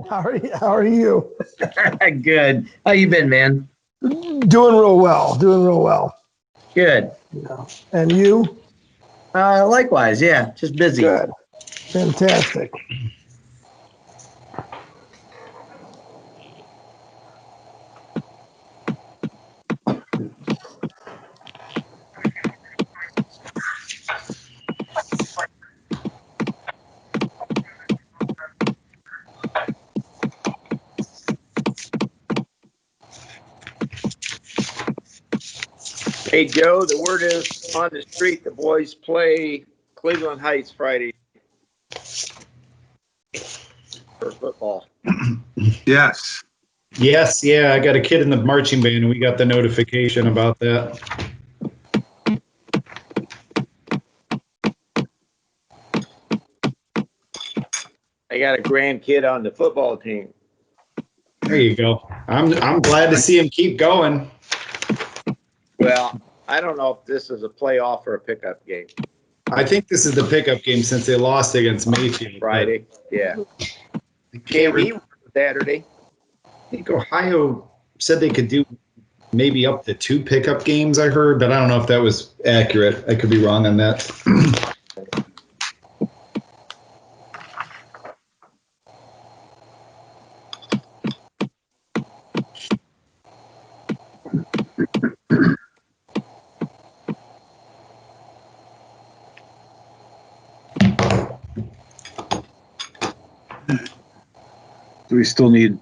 How are you? Good. How you been, man? Doing real well. Doing real well. Good. Yeah. And you? Likewise, yeah. Just busy. Good. Fantastic. Hey, Joe, the word is on the street, the boys play Cleveland Heights Friday for football. Yes. Yes, yeah, I got a kid in the marching band and we got the notification about that. I got a grandkid on the football team. There you go. I'm glad to see him keep going. Well, I don't know if this is a playoff or a pickup game. I think this is the pickup game since they lost against Mayfield. Friday, yeah. Can't JV Saturday. I think Ohio said they could do maybe up to 2 pickup games, I heard, but I don't know if that was accurate. I could be wrong on that. We still need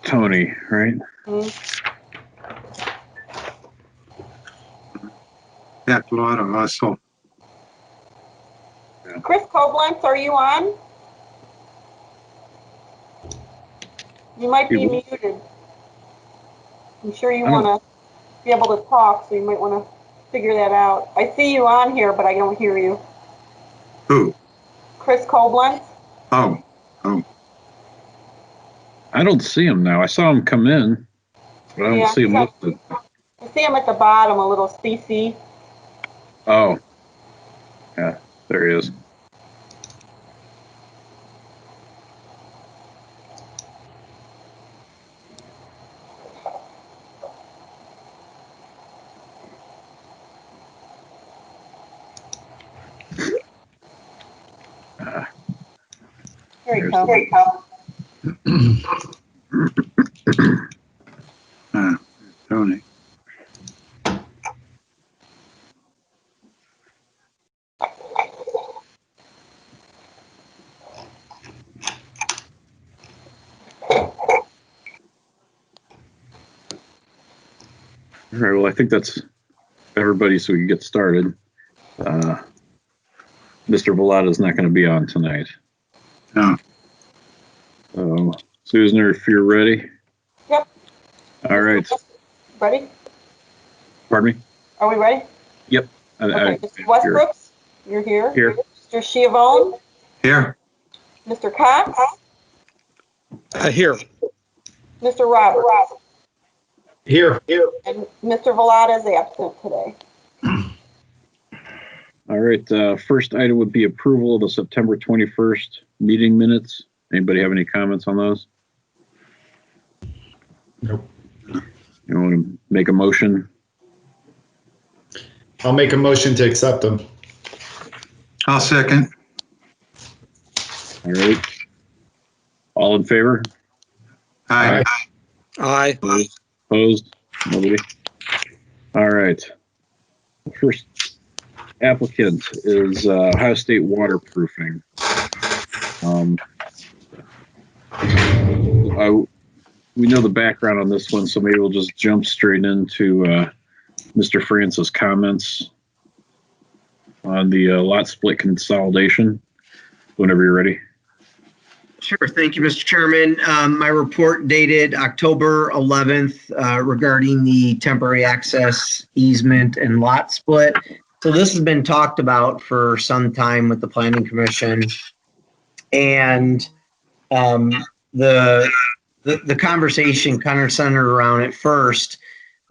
Tony, right? That's a lot of hustle. Chris Koblenz, are you on? You might be muted. I'm sure you want to be able to talk, so you might want to figure that out. I see you on here, but I don't hear you. Who? Chris Koblenz? Oh. I don't see him now. I saw him come in, but I don't see him listed. I see him at the bottom, a little CC. Oh. Yeah, there he is. Here he comes. Tony. All right, well, I think that's everybody, so we can get started. Mr. Velada is not going to be on tonight. No. Susan, if you're ready. Yep. All right. Ready? Pardon me? Are we ready? Yep. Okay, Mr. Westbrooks, you're here. Here. Mr. Schiavone? Here. Mr. Cox? Here. Mr. Roberts? Here. And Mr. Velada is absent today. All right. First item would be approval of the September 21st meeting minutes. Anybody have any comments on those? Nope. You want to make a motion? I'll make a motion to accept them. I'll second. All right. All in favor? Aye. Aye. Opposed? Nobody? All right. First applicant is Ohio State Waterproofing. We know the background on this one, so maybe we'll just jump straight into Mr. Francis' comments on the lot split consolidation. Whenever you're ready. Sure. Thank you, Mr. Chairman. My report dated October 11th regarding the temporary access easement and lot split. So this has been talked about for some time with the Planning Commission. And the conversation kind of centered around at first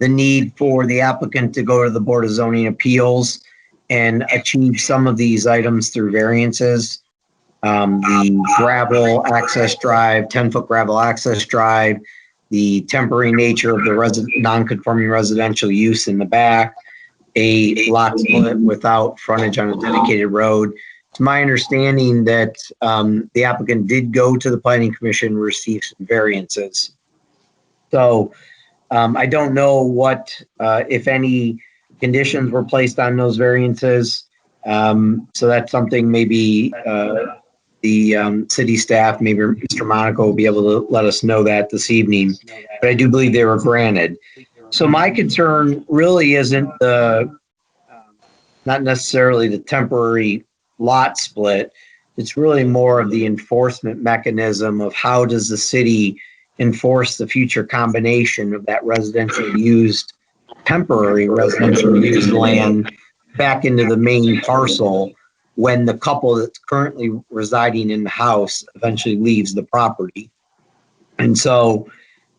the need for the applicant to go to the Board of Zoning Appeals and achieve some of these items through variances. the gravel access drive, 10-foot gravel access drive, the temporary nature of the non-conforming residential use in the back, a lot split without frontage on a dedicated road. It's my understanding that the applicant did go to the planning commission and receive some variances. So I don't know what, if any, conditions were placed on those variances. So that's something maybe the city staff, maybe Mr. Monaco will be able to let us know that this evening. But I do believe they were granted. So my concern really isn't not necessarily the temporary lot split. It's really more of the enforcement mechanism of how does the city enforce the future combination of that temporary residential used land back into the main parcel when the couple that's currently residing in the house eventually leaves the property. And so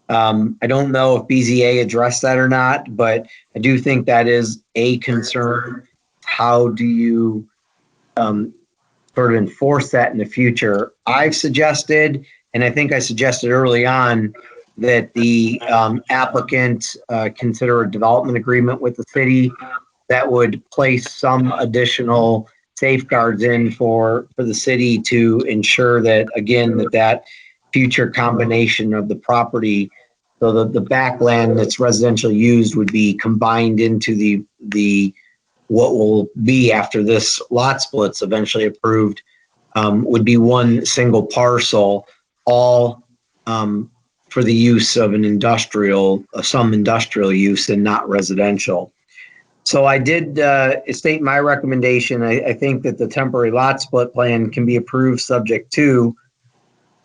I don't know if BZA addressed that or not, but I do think that is a concern. How do you sort of enforce that in the future? I've suggested, and I think I suggested early on, that the applicant consider a development agreement with the city that would place some additional safeguards in for the city to ensure that, again, that future combination of the property, so that the backland that's residential used would be combined into the what will be after this lot split's eventually approved, would be one single parcel, all for the use of some industrial use and not residential. So I did state my recommendation. I think that the temporary lot split plan can be approved subject to,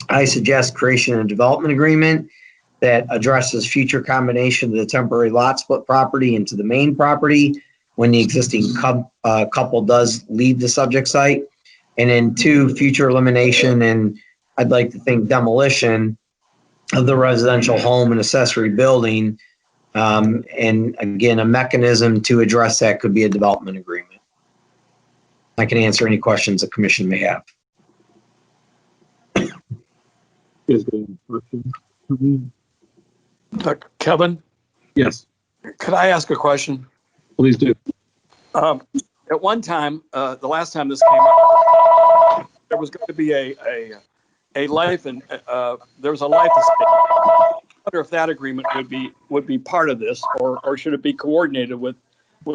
I suggest creation of a development agreement that addresses future combination of the temporary lot split property into the main property when the existing couple does leave the subject site. And then 2, future elimination, and I'd like to think demolition of the residential home and accessory building. And again, a mechanism to address that could be a development agreement. I can answer any questions the commission may have. Kevin, Yes, could I ask a question? please do. At one time, the last time this came up, there was going to be a life and there was a life estate. I wonder if that agreement would be part of this, or should it be coordinated with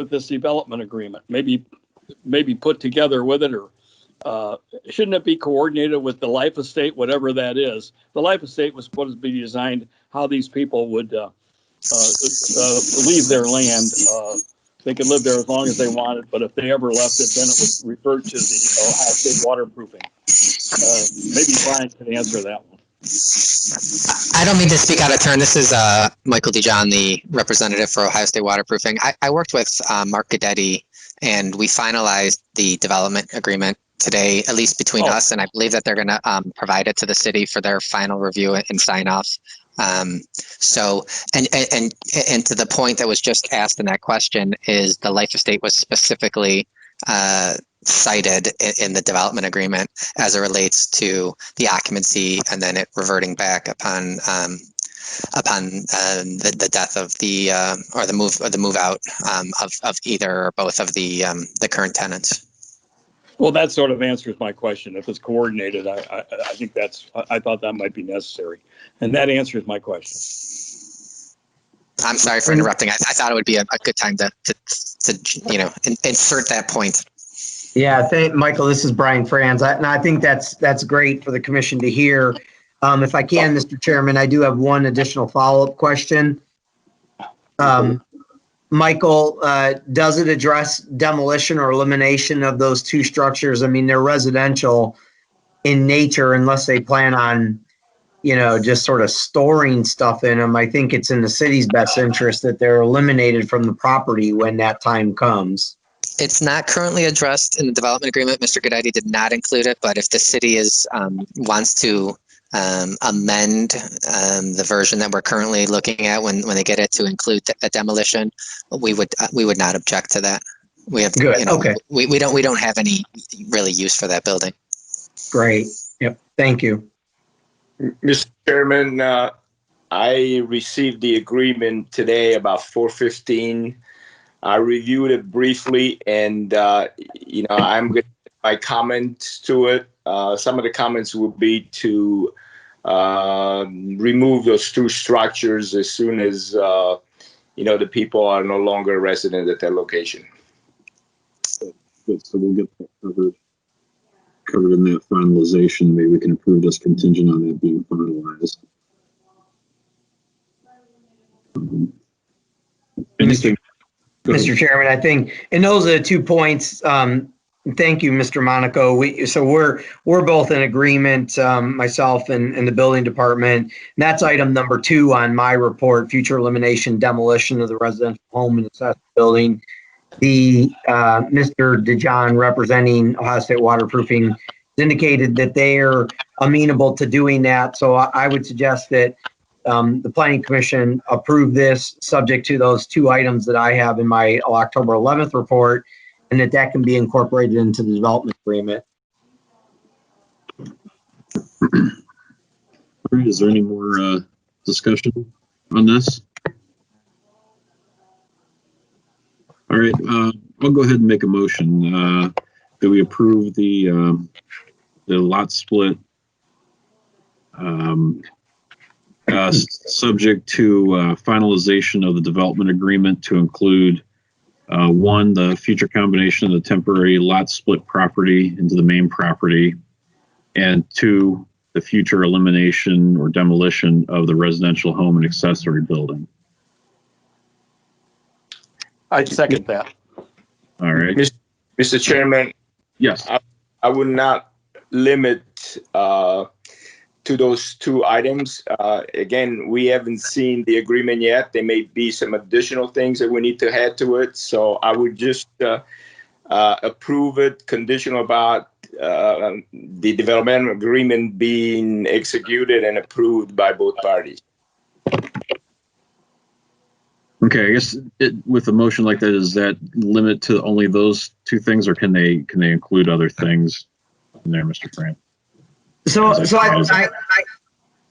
this development agreement? Maybe put together with it, or shouldn't it be coordinated with the life estate, whatever that is? The life estate was supposed to be designed how these people would leave their land. They could live there as long as they wanted, but if they ever left it, then it would revert to the Ohio State waterproofing. Maybe Brian can answer that one. I don't mean to speak out of turn. This is Michael DeJohn, the representative for Ohio State Waterproofing. I worked with Mark Guidetti, and we finalized the development agreement today, at least between us, and I believe that they're going to provide it to the city for their final review and sign off. So, and to the point that was just asked in that question, is the life estate was specifically cited in the development agreement as it relates to the occupancy and then it reverting back upon the death of the or the move out of either or both of the current tenants. Well, that sort of answers my question. If it's coordinated, I think I thought that might be necessary, and that answers my question. I'm sorry for interrupting. I thought it would be a good time to insert that point. Yeah, Michael, this is Brian Franz. I think that's great for the commission to hear. If I can, Mr. Chairman, I do have one additional follow-up question. Michael, does it address demolition or elimination of those 2 structures? I mean, they're residential in nature unless they plan on, just sort of storing stuff in them. I think it's in the city's best interest that they're eliminated from the property when that time comes. It's not currently addressed in the development agreement. Mr. Guidetti did not include it, but if the city wants to amend the version that we're currently looking at when they get it to include a demolition, we would not object to that. We have good. Okay. We don't have any really use for that building. Great. Yep. Thank you. Mr. Chairman, I received the agreement today about 4:15. I reviewed it briefly, and I'm going to make my comments to it. Some of the comments will be to remove those two structures as soon as the people are no longer resident at that location. Good. So we'll get that covered in that finalization. Maybe we can approve this contingent on that being finalized. Anything? Mr. Chairman, I think, and those are the 2 points. Thank you, Mr. Monaco. We're both in agreement, myself and the building department. And that's item number 2 on my report: future elimination, demolition of the residential home and accessory building. The Mr. DeJohn, representing Ohio State Waterproofing, indicated that they're amenable to doing that. So I would suggest that the Planning Commission approve this, subject to those 2 items that I have in my October 11th report, and that can be incorporated into the development agreement. All right, is there any more discussion on this? All right, I'll go ahead and make a motion that we approve the lot split subject to finalization of the development agreement to include 1, the future combination of the temporary lot split property into the main property, and 2, the future elimination or demolition of the residential home and accessory building. I'd second that. All right. Mr. Chairman, Yes. I would not limit to those 2 items. Again, we haven't seen the agreement yet. There may be some additional things that we need to add to it. So I would just approve it conditional about the development agreement being executed and approved by both parties. Okay, I guess with a motion like that, is that limit to only those 2 things, or can they include other things in there, Mr. Grant? So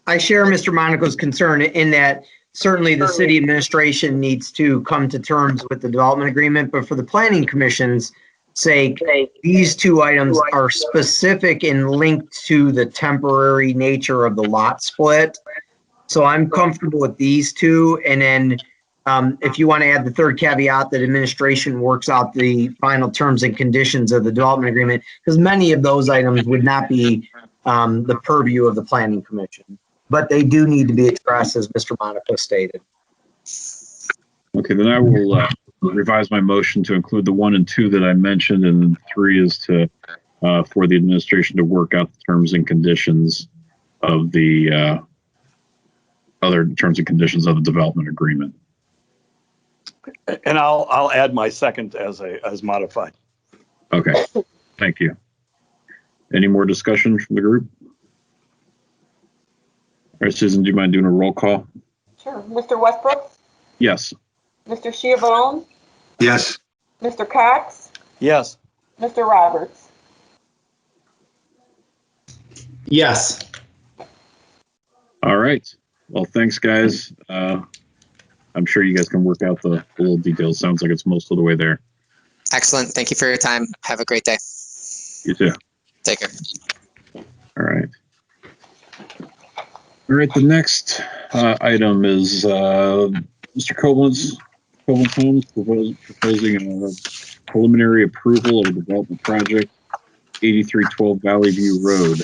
I share Mr. Monaco's concern in that certainly the city administration needs to come to terms with the development agreement, but for the Planning Commission's sake, these 2 items are specific and linked to the temporary nature of the lot split. So I'm comfortable with these 2, and then if you want to add the 3rd caveat, that administration works out the final terms and conditions of the development agreement, because many of those items would not be the purview of the Planning Commission, but they do need to be expressed, as Mr. Monaco stated. Okay, then I will revise my motion to include the 1 and 2 that I mentioned, and 3 is to for the administration to work out the terms and conditions of the other terms and conditions of the development agreement. And I'll add my second as modified. Okay, thank you. Any more discussion from the group? All right, Susan, do you mind doing a roll call? Sure. Mr. Westbrook? Yes. Mr. Schiavone? Yes. Mr. Cox? Yes. Mr. Roberts? Yes. All right. Well, thanks, guys. I'm sure you guys can work out the little details. Sounds like it's most of the way there. Excellent. Thank you for your time. Have a great day. You too. Take care. All right. All right. The next item is Mr. Koblenz Homes proposing a preliminary approval of a development project, 8312 Valley View Road.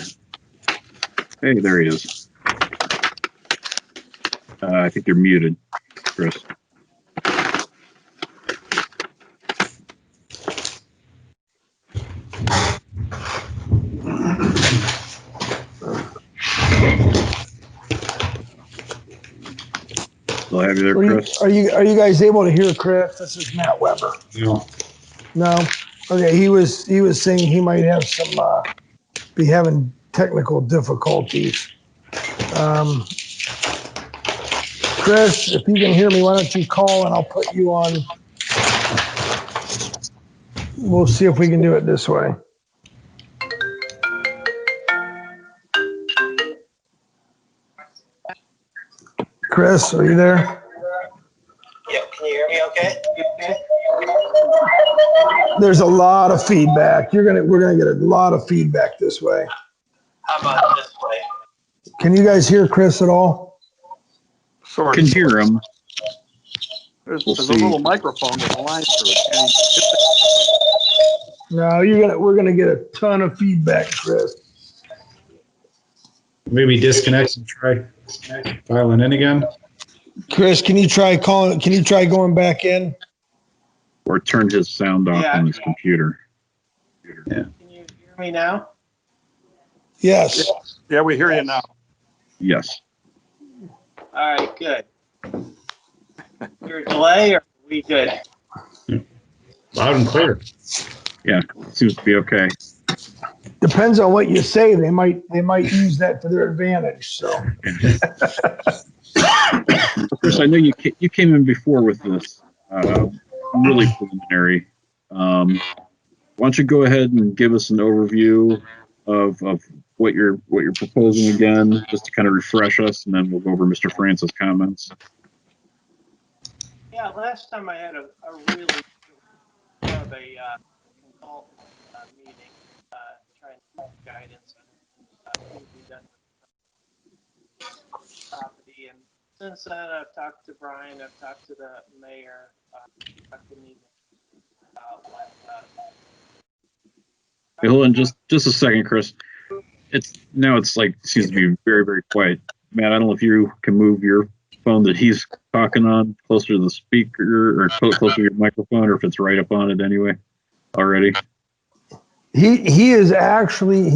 Hey, there he is. I think you're muted, Chris. Still have you there, Chris? Are you guys able to hear Chris? This is Matt Weber. No. No? Okay, he was saying he might have be having technical difficulties. Chris, if you can hear me, why don't you call and I'll put you on. We'll see if we can do it this way. Chris, are you there? Yep, can you hear me okay? There's a lot of feedback. We're gonna get a lot of feedback this way. How about this way? Can you guys hear Chris at all? Sort Can of. hear him. There's We'll a see. little microphone with a line through it. Can you- No, we're gonna get a ton of feedback, Chris. Maybe disconnect and try filing in again. Chris, can you try going back in? Or turn his sound off Yeah. on his computer. Can you hear me now? Yes. Yeah, we hear you now. Yes. All right, good. Your delay or are we good? Loud and clear. Yeah, seems to be okay. Depends on what you say. They might use that to their advantage. So Chris, I know you came in before with this really preliminary. Why don't you go ahead and give us an overview of what you're proposing again, just to kind of refresh us, and then we'll go over Mr. Francis' comments. Yeah, last time I had a really kind of a consultant meeting, trying to get guidance on things we've done with the property. And since then, I've talked to Brian, I've talked to the mayor, talked to me about what. Hey, hold on just a second, Chris. It's like seems to be very, very quiet. Matt, I don't know if you can move your phone that he's talking on closer to the speaker or closer to your microphone, or if it's right up on it anyway already. he is actually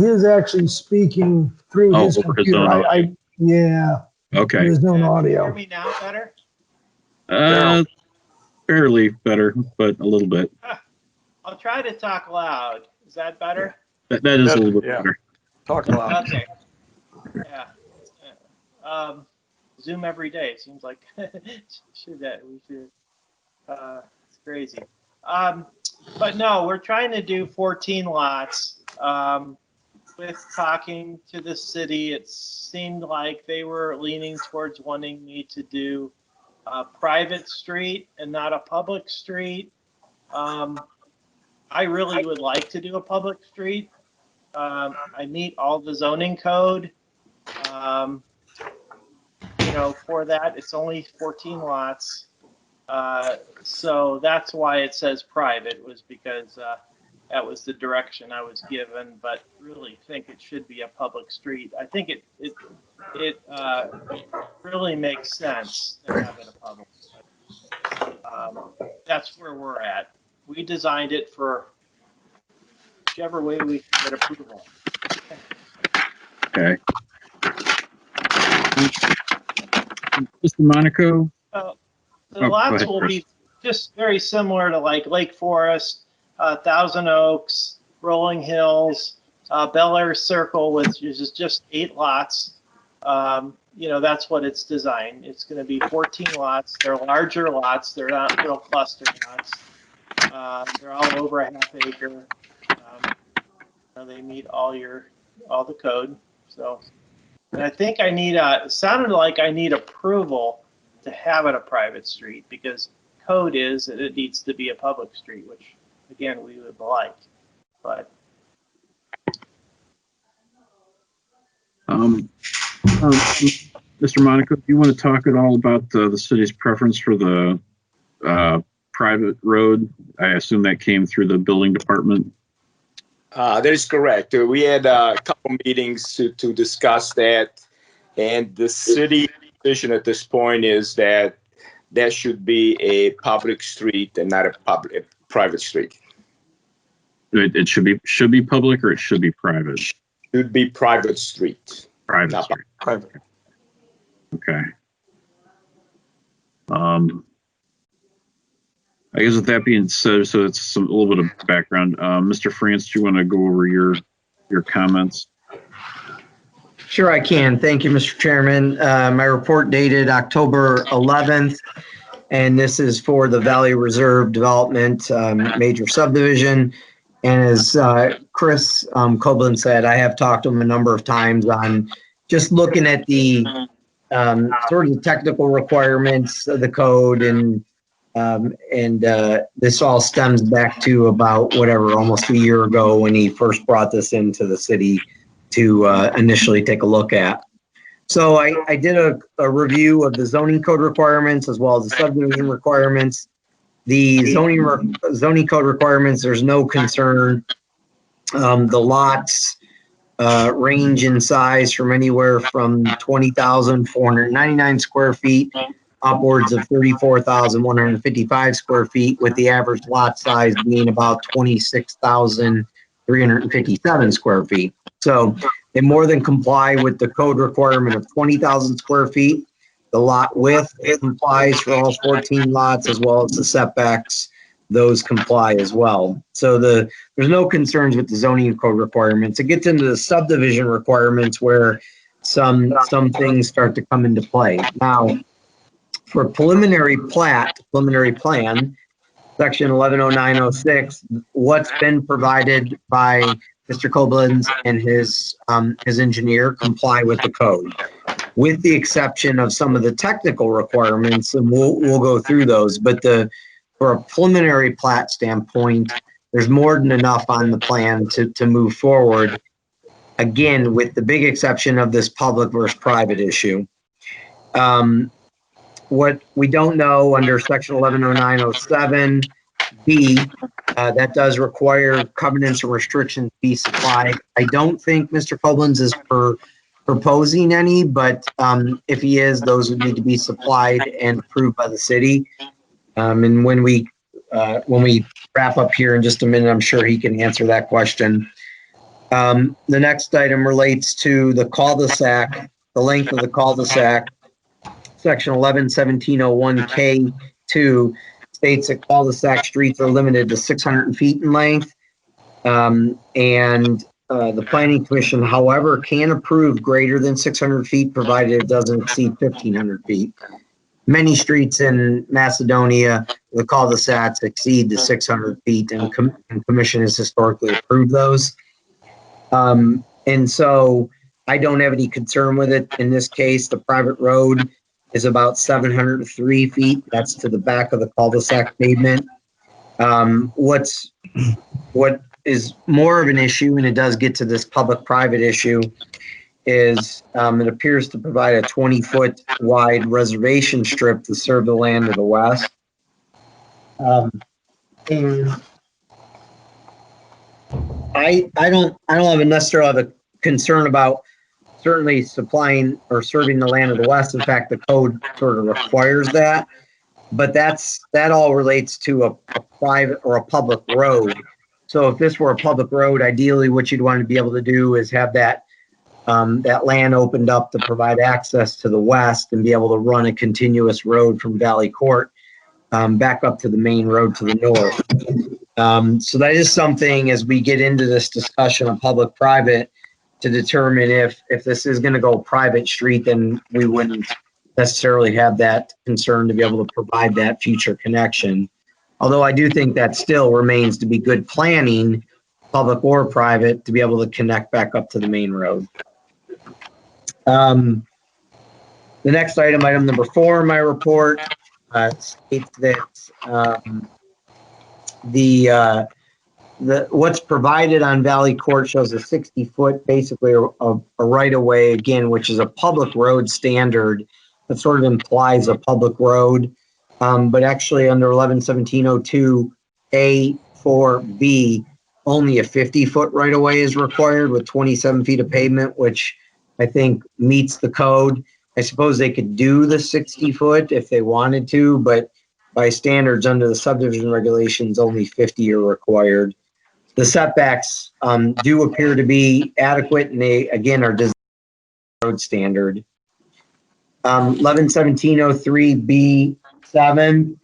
speaking through his over his computer. own Yeah. Okay. There's no Can you audio. hear me now better? Barely better, but a little bit. I'll try to talk loud. Is that better? That is a little bit Yeah. better. Talk loud. Okay. Yeah. Zoom every day. It seems like we should. It's crazy. But no, we're trying to do 14 lots. With talking to the city, it seemed like they were leaning towards wanting me to do a private street and not a public street. I really would like to do a public street. I meet all the zoning code. For that, it's only 14 lots. So that's why it says private, was because that was the direction I was given, but really think it should be a public street. I think it really makes sense to have it a public. That's where we're at. We designed it for whichever way we can get approval. Okay. Mr. Monaco? The go lots ahead, will Chris. be just very similar to like Lake Forest, Thousand Oaks, Rolling Hills, Bel Air Circle, which is just 8 lots. That's what it's designed. It's going to be 14 lots. They're larger lots. They're not little cluster lots. They're all over a half acre. They meet all the code. So, and I think it sounded like I need approval to have it a private street, because code is that it needs to be a public street, which again, we would like, but. Mr. Monaco, do you want to talk at all about the city's preference for the private road? I assume that came through the building department. That is correct. We had a couple meetings to discuss that, and the city position at this point is that that should be a public street and not a private street. It should be public, or it should be private? Should be private street. Private street. Private. Okay. I guess with that being said, so it's a little bit of background. Mr. France, do you want to go over your comments? Sure, I can. Thank you, Mr. Chairman. My report dated October 11th, and this is for the Valley Reserve Development major subdivision. And as Chris Copeland said, I have talked to him a number of times on just looking at the sort of the technical requirements of the code, and this all stems back to about almost a year ago when he first brought this into the city to initially take a look at. So I did a review of the zoning code requirements as well as the subdivision requirements. The zoning code requirements, there's no concern. The lots range in size from anywhere from 20,499 square feet upwards of 34,155 square feet, with the average lot size being about 26,357 square feet. So they more than comply with the code requirement of 20,000 square feet. The lot width complies for all 14 lots, as well as the setbacks. Those comply as well. So there's no concerns with the zoning code requirements. It gets into the subdivision requirements where some things start to come into play. Now, for preliminary plan, section 110906, what's been provided by Mr. Koblenz and his engineer comply with the code, with the exception of some of the technical requirements, and we'll go through those. But for a preliminary plat standpoint, there's more than enough on the plan to move forward. Again, with the big exception of this public versus private issue. What we don't know under section 110907B, that does require covenants or restrictions be supplied. I don't think Mr. Koblenz is proposing any, but if he is, those would need to be supplied and approved by the city. And when we wrap up here in just a minute, I'm sure he can answer that question. The next item relates to the cul-de-sac, the length of the cul-de-sac. Section 111701K2 states that cul-de-sac streets are limited to 600 feet in length. The Planning Commission, however, can approve greater than 600 feet provided it doesn't exceed 1,500 feet. Many streets in Macedonia, the cul-de-sacs exceed the 600 feet, and Commission has historically approved those. And so I don't have any concern with it. In this case, the private road is about 703 feet. That's to the back of the cul-de-sac pavement. What is more of an issue, and it does get to this public-private issue, is it appears to provide a 20-foot wide reservation strip to serve the land to the west. And I don't necessarily have a concern about certainly supplying or serving the land of the west. In fact, the code sort of requires that, but that all relates to a private or a public road. So if this were a public road, ideally what you'd want to be able to do is have that land opened up to provide access to the west and be able to run a continuous road from Valley Court back up to the main road to the north. So that is something, as we get into this discussion of public-private, to determine if this is going to go private street, then we wouldn't necessarily have that concern to be able to provide that future connection. Although I do think that still remains to be good planning, public or private, to be able to connect back up to the main road. The next item number 4 in my report, states that what's provided on Valley Court shows a 60-foot, basically a right-of-way, again, which is a public road standard that sort of implies a public road. But actually under 111702A4B, only a 50-foot right-of-way is required with 27 feet of pavement, which I think meets the code. I suppose they could do the 60-foot if they wanted to, but by standards under the subdivision regulations, only 50 are required. The setbacks do appear to be adequate, and they, again, are designed road standard. 111703B7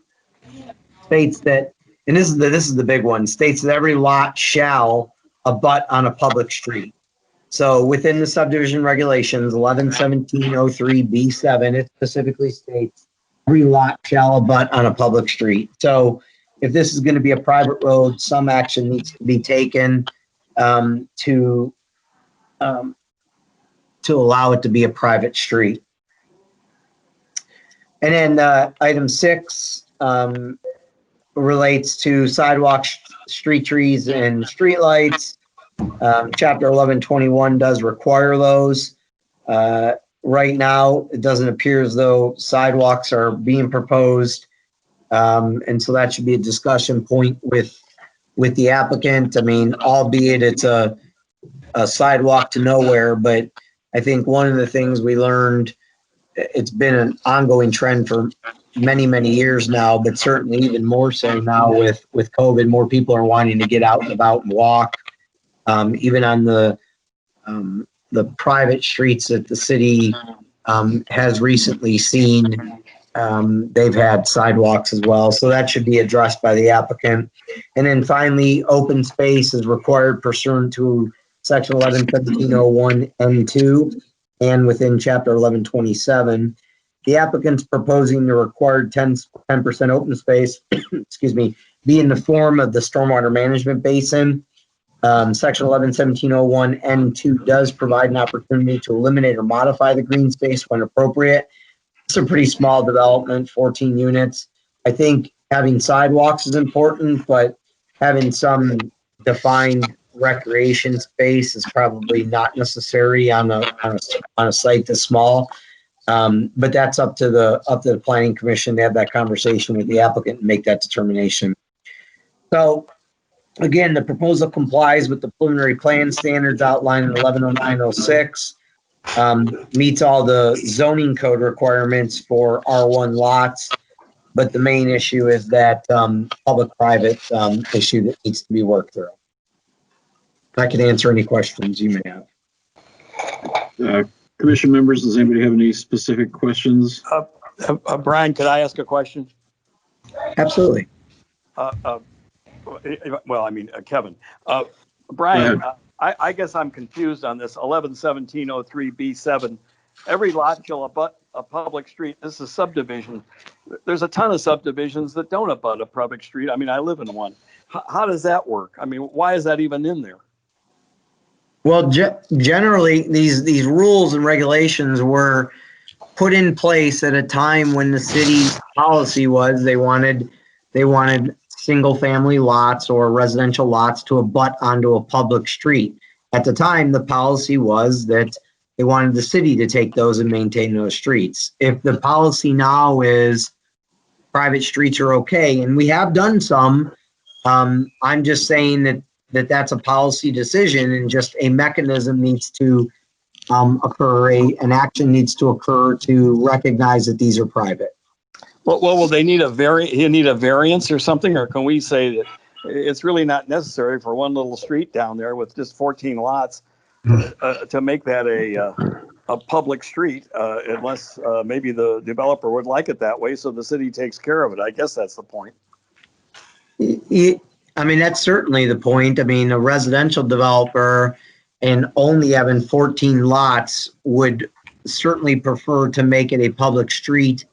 states that, and this is the big one, states that every lot shall abut on a public street. So within the subdivision regulations, 111703B7, it specifically states every lot shall abut on a public street. So if this is going to be a private road, some action needs to be taken to allow it to be a private street. And then item 6 relates to sidewalks, street trees, and streetlights. Chapter 1121 does require those. Right now, it doesn't appear as though sidewalks are being proposed. And so that should be a discussion point with the applicant. I mean, albeit it's a sidewalk to nowhere, but I think one of the things we learned, it's been an ongoing trend for many, many years now, but certainly even more so now with COVID, more people are wanting to get out and about and walk. Even on the private streets that the city has recently seen, they've had sidewalks as well. So that should be addressed by the applicant. And then finally, open space is required pursuant to section 11-1701 N2 and within chapter 1127. The applicant's proposing the required 10% open space, excuse me, be in the form of the stormwater management basin. Section 11-1701 N2 does provide an opportunity to eliminate or modify the green space when appropriate. It's a pretty small development, 14 units. I think having sidewalks is important, but having some defined recreation space is probably not necessary on a site this small. But that's up to the planning commission to have that conversation with the applicant and make that determination. So again, the proposal complies with the preliminary plan standards outlined in 110906. Meets all the zoning code requirements for R1 lots, but the main issue is that public-private issue that needs to be worked through. I can answer any questions you may have. Commission members, does anybody have any specific questions? Brian, could I ask a question? Absolutely. Well, I mean, Kevin. Brian, I guess I'm confused on this 11-1703B7. Every lot shall abut a public street. This is subdivision. There's a ton of subdivisions that don't abut a public street. I mean, I live in one. How does that work? I mean, why is that even in there? Well, generally, these rules and regulations were put in place at a time when the city's policy was they wanted single family lots or residential lots to abut onto a public street. At the time, the policy was that they wanted the city to take those and maintain those streets. If the policy now is private streets are okay, and we have done some, I'm just saying that's a policy decision and just a mechanism needs to occur, an action needs to occur to recognize that these are private. Well, will they need a variance or something, or can we say that it's really not necessary for one little street down there with just 14 lots to make that a public street, unless maybe the developer would like it that way, so the city takes care of it. I guess that's the point. I mean, that's certainly the point. I mean, a residential developer and only having 14 lots would certainly prefer to make it a public street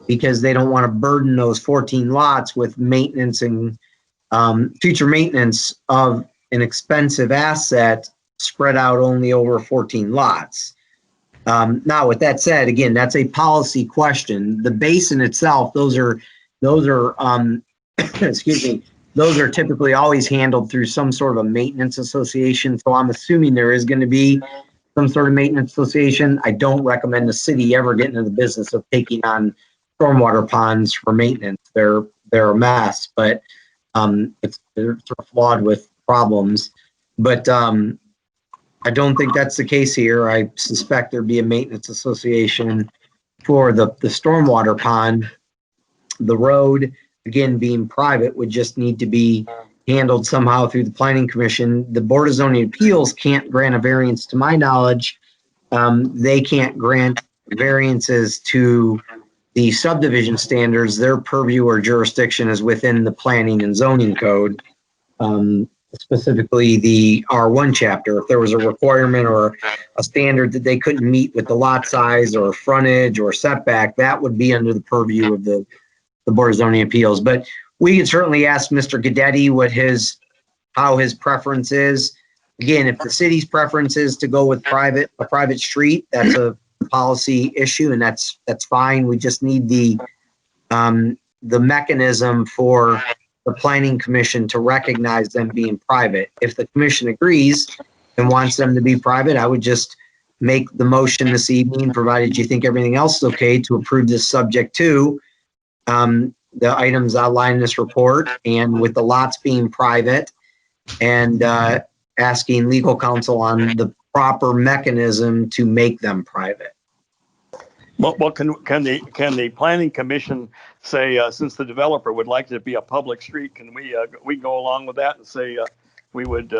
because they don't want to burden those 14 lots with maintenance and future maintenance of an expensive asset spread out only over 14 lots. Now, with that said, again, that's a policy question. The basin itself, those are excuse me, those are typically always handled through some sort of a maintenance association. So I'm assuming there is going to be some sort of maintenance association. I don't recommend the city ever get into the business of taking on stormwater ponds for maintenance. They're a mess, but they're sort of flawed with problems. But I don't think that's the case here. I suspect there'd be a maintenance association for the stormwater pond. The road, again, being private, would just need to be handled somehow through the planning commission. The Board of Zoning Appeals can't grant a variance, to my knowledge. They can't grant variances to the subdivision standards. Their purview or jurisdiction is within the planning and zoning code, specifically the R1 chapter. If there was a requirement or a standard that they couldn't meet with the lot size or frontage or setback, that would be under the purview of the Board of Zoning Appeals. But we could certainly ask Mr. Guidetti how his preference is. Again, if the city's preference is to go with a private street, that's a policy issue, and that's fine. We just need the mechanism for the planning commission to recognize them being private. If the commission agrees and wants them to be private, I would just make the motion this evening, provided you think everything else is okay, to approve this subject to the items outlined in this report, and with the lots being private, and asking legal counsel on the proper mechanism to make them private. Well, can the planning commission say, since the developer would like it to be a public street, can we go along with that and say we would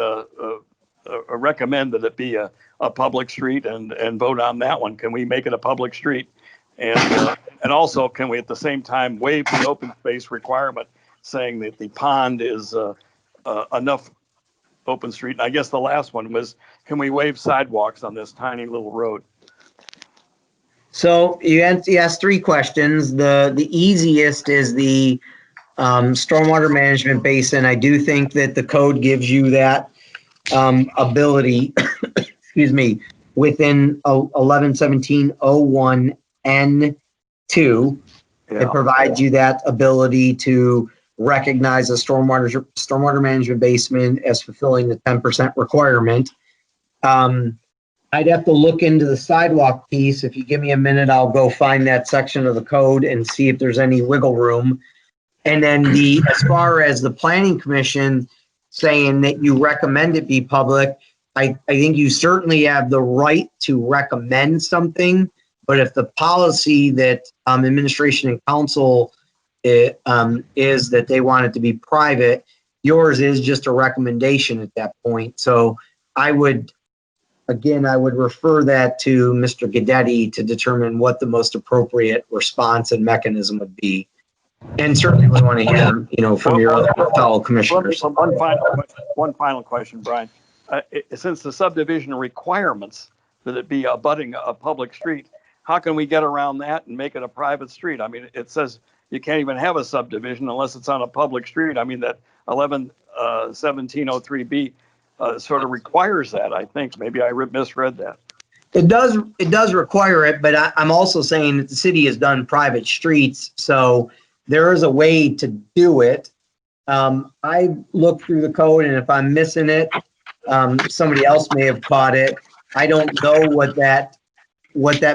recommend that it be a public street and vote on that one? Can we make it a public street? And also, can we at the same time waive the open space requirement, saying that the pond is enough open street? And I guess the last one was, can we waive sidewalks on this tiny little road? So you asked three questions. The easiest is the stormwater management basin. I do think that the code gives you that ability, excuse me, within 111701N2. It provides you that ability to recognize a stormwater management basin as fulfilling the 10% requirement. I'd have to look into the sidewalk piece. If you give me a minute, I'll go find that section of the code and see if there's any wiggle room. And then as far as the planning commission saying that you recommend it be public, I think you certainly have the right to recommend something, but if the policy that administration and council is that they want it to be private, yours is just a recommendation at that point. So I would refer that to Mr. Guidetti to determine what the most appropriate response and mechanism would be. And certainly we want to hear, from your fellow commissioners. One final question, Brian. Since the subdivision requirements that it be abutting a public street, how can we get around that and make it a private street? I mean, it says you can't even have a subdivision unless it's on a public street. I mean, that 111703B sort of requires that, I think. Maybe I misread that. It does require it, but I'm also saying that the city has done private streets, so there is a way to do it. I looked through the code, and if I'm missing it, somebody else may have caught it. I don't know what that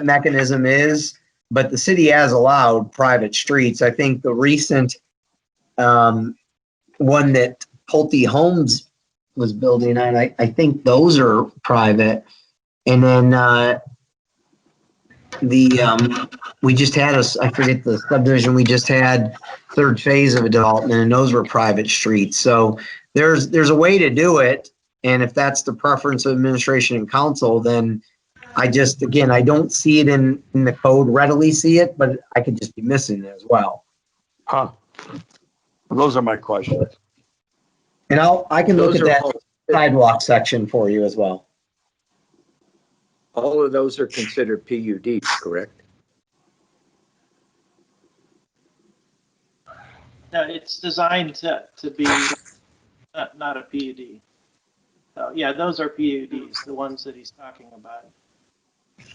mechanism is, but the city has allowed private streets. I think the recent one that Pulte Homes was building on, I think those are private. And then we just had I forget the subdivision, we just had third phase of a development, and those were private streets. So there's a way to do it. And if that's the preference of administration and council, then I don't see it in the code, readily see it, but I could just be missing it as well. Huh. Those are my questions. And I can look at that sidewalk section for you as well. All of those are considered PUDs, correct? No, it's designed to be not a PUD. So yeah, those are PUDs, the ones that he's talking about.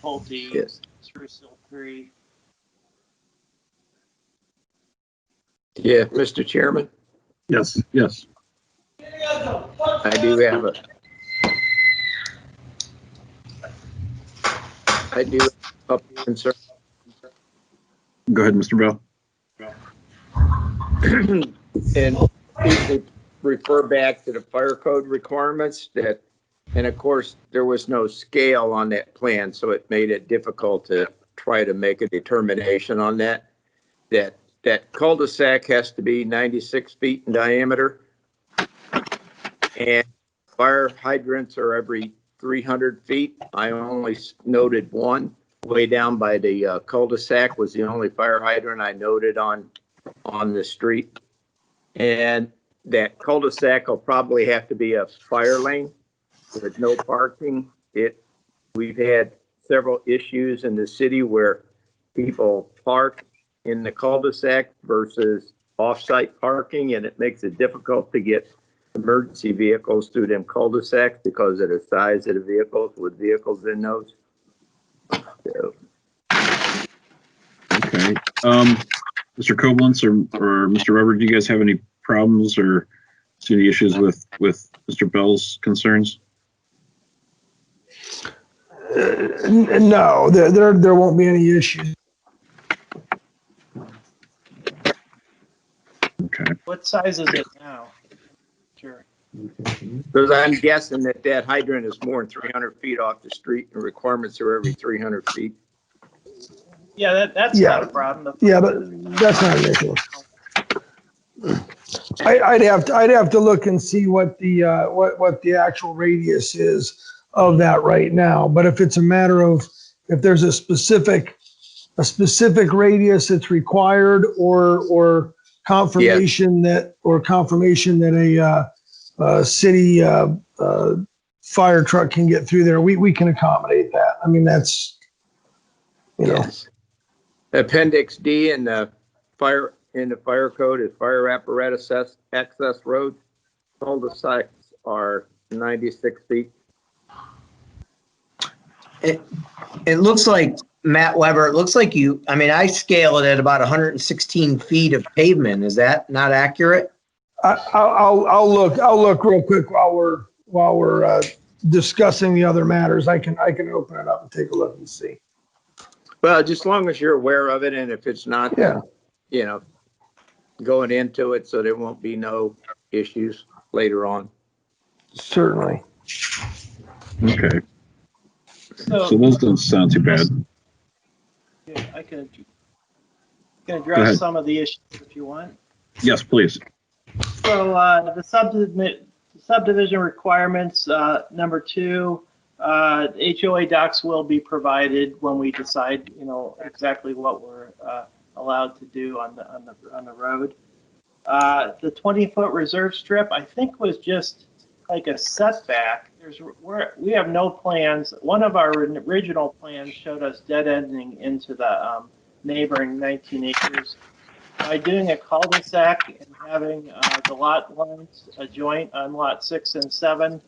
Pulte, Yes. Spruce Hill 3. Yeah, Mr. Chairman, Yes. I do have a concern. Go ahead, Mr. Bell. And please refer back to the fire code requirements and of course, there was no scale on that plan, so it made it difficult to try to make a determination on that. That cul-de-sac has to be 96 feet in diameter, and fire hydrants are every 300 feet. I only noted one way down by the cul-de-sac was the only fire hydrant I noted on the street. And that cul-de-sac will probably have to be a fire lane with no parking. We've had several issues in the city where people park in the cul-de-sac versus off-site parking, and it makes it difficult to get emergency vehicles through them cul-de-sacs because of the size of the vehicles with vehicles in those. So Okay. Mr. Koblenz or Mr. Weber, do you guys have any problems or see any issues with Mr. Bell's concerns? No, there won't be any issues. Okay. What size is it now? Sure. Because I'm guessing that hydrant is more than 300 feet off the street and requirements are every 300 feet. Yeah, that's Yeah. not a problem. Yeah, but that's not an issue. I'd have to look and see what the what the actual radius is of that right now. But if it's a matter of if there's a specific radius that's required or confirmation that a city fire truck can get through there, we can accommodate that. I mean, that's, you know. Yes. Appendix D in the fire code is fire apparatus access roads. Cul-de-sacs are 96 feet. It looks like, Matt Weber, it looks like I scale it at about 116 feet of pavement. Is that not accurate? I'll look real quick while we're discussing the other matters. I can open it up and take a look and see. Well, just as long as you're aware of it, and if it's not, Yeah. then, going into it so there won't be no issues later on. Certainly. Okay. So those don't sound too bad. yeah, I can address some of the issues if you want. Yes, please. So the subdivision requirements, number 2, HOA docs will be provided when we decide, exactly what we're allowed to do on the road. The 20-foot reserve strip, I think, was just like a setback. We have no plans. One of our original plans showed us dead ending into the neighboring 19 acres. By doing a cul-de-sac and having the lot lines adjoint on lot 6 and 7,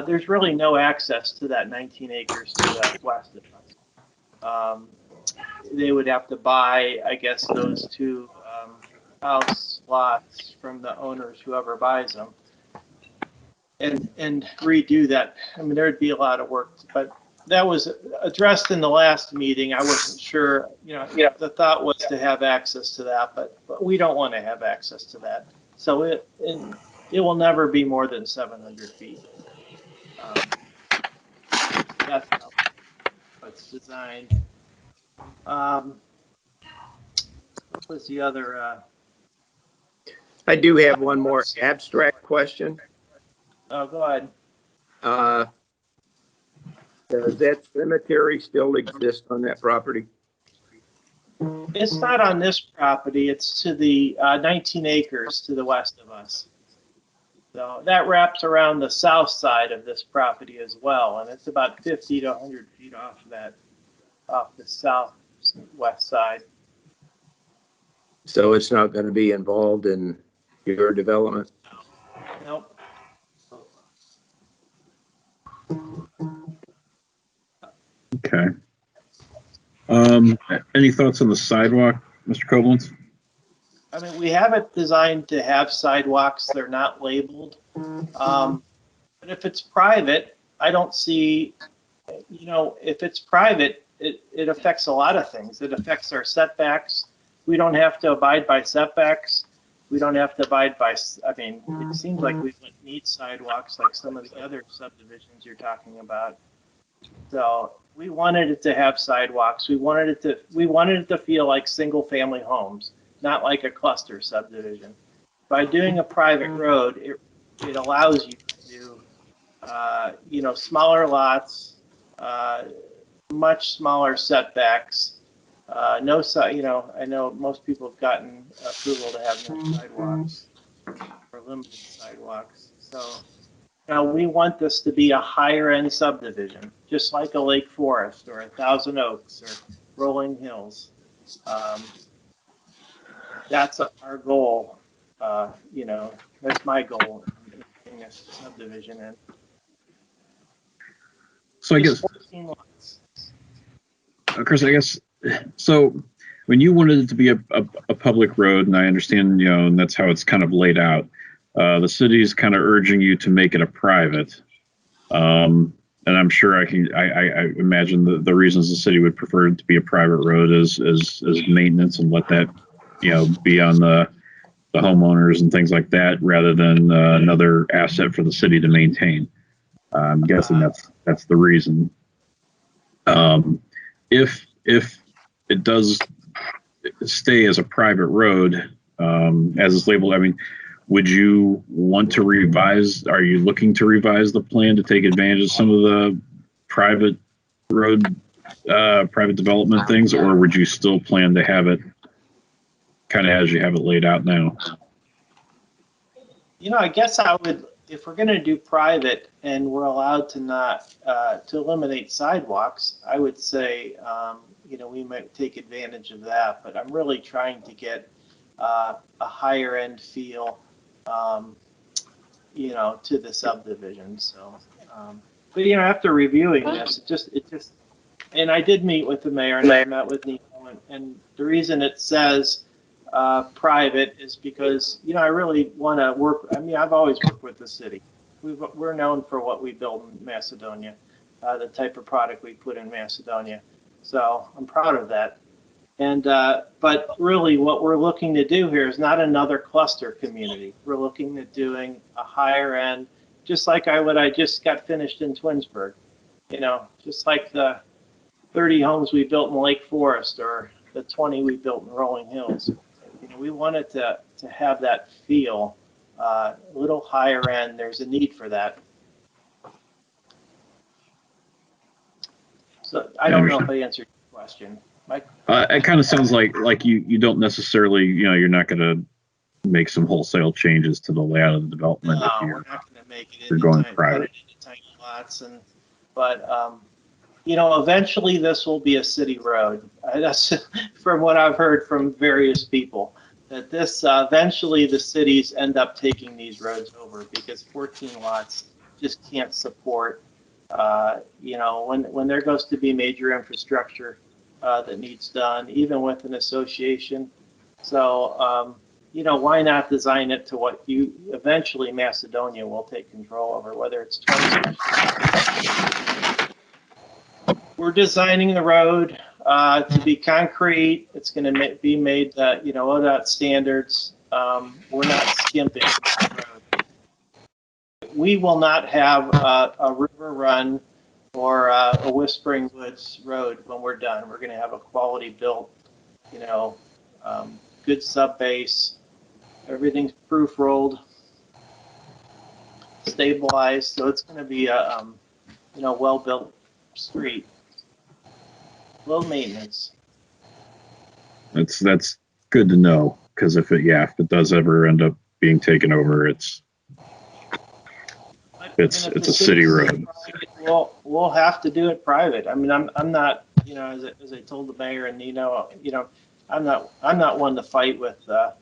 there's really no access to that 19 acres to the west of us. They would have to buy, I guess, those 2 house lots from the owners, whoever buys them, and redo that. I mean, there'd be a lot of work, but that was addressed in the last meeting. I wasn't sure, the thought was to have access to that, but we don't want to have access to that. So it will never be more than 700 feet. That's how it's designed. What was the other? I do have one more abstract question. Oh, go ahead. Does that cemetery still exist on that property? It's not on this property. It's to the 19 acres to the west of us. So that wraps around the south side of this property as well, and it's about 50 to 100 feet off the southwest side. So it's not going to be involved in your development? Nope. Okay. Any thoughts on the sidewalk, Mr. Koblenz? I mean, we have it designed to have sidewalks. They're not labeled. But if it's private, I don't see, if it's private, it affects a lot of things. It affects our setbacks. We don't have to abide by setbacks. We don't have to abide by, it seems like we wouldn't need sidewalks like some of the other subdivisions you're talking about. So we wanted it to have sidewalks. We wanted it to feel like single family homes, not like a cluster subdivision. By doing a private road, it allows you to do, smaller lots, much smaller setbacks. I know most people have gotten approval to have no sidewalks or limited sidewalks. So we want this to be a higher end subdivision, just like a Lake Forest or a Thousand Oaks or Rolling Hills. That's our goal. That's my goal in a subdivision. And so I guess, 14 lots. Chris, I guess, so when you wanted it to be a public road, and I understand, and that's how it's kind of laid out, the city is kind of urging you to make it a private. And I'm sure I imagine the reasons the city would prefer it to be a private road is maintenance, and let that, be on the homeowners and things like that, rather than another asset for the city to maintain. I'm guessing that's the reason. If it does stay as a private road, as it's labeled, I mean, would you want to revise? Are you looking to revise the plan to take advantage of some of the private road, private development things, or would you still plan to have it kind of as you have it laid out now? I guess I would, if we're going to do private and we're allowed to not, to eliminate sidewalks, I would say, we might take advantage of that. But I'm really trying to get a higher end feel, to the subdivision. So, but after reviewing this, it just, and I did meet with the mayor and I met with Nico, and the reason it says private is because, I really want to work. I mean, I've always worked with the city. We're known for what we build in Macedonia, the type of product we put in Macedonia. So I'm proud of that. And but really what we're looking to do here is not another cluster community. We're looking at doing a higher end, just like what I just got finished in Twinsburg, just like the 30 homes we built in Lake Forest or the 20 we built in Rolling Hills. We wanted to have that feel a little higher end. There's a need for that. So I don't know if I answered your question. Mike? It kind of sounds like you don't necessarily, you're not going to make some wholesale changes to the layout of the development. No, we're not going to make it into going private. Tiny lots, but eventually this will be a city road. That's from what I've heard from various people, that this eventually the cities end up taking these roads over because 14 lots just can't support. When there goes to be major infrastructure that needs done, even with an association. So, why not design it to what eventually Macedonia will take control over, whether it's 20. We're designing the road to be concrete. It's going to be made, ODOT standards. We're not skimping the road. We will not have a river run or a Whispering Woods road when we're done. We're going to have a quality built, good sub base. Everything's proof rolled, stabilized. So it's going to be a, well built street. Low maintenance. That's good to know, because if it does ever end up being taken over, it's a city road. We'll have to do it private. I mean, I'm not, as I told the mayor and I'm not one to fight with the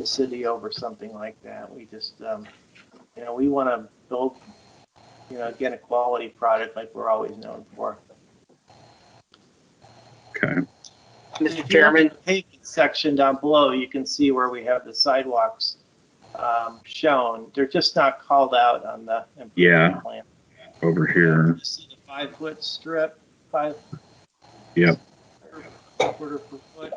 city over something like that. We just, we want to build, get a quality product like we're always known for. Okay. Mr. Chairman. Pavement section down below, you can see where we have the sidewalks shown. They're just not called out on the improvement plan. Over here. You see the 5-foot strip, 5. Yep. Quarter per foot.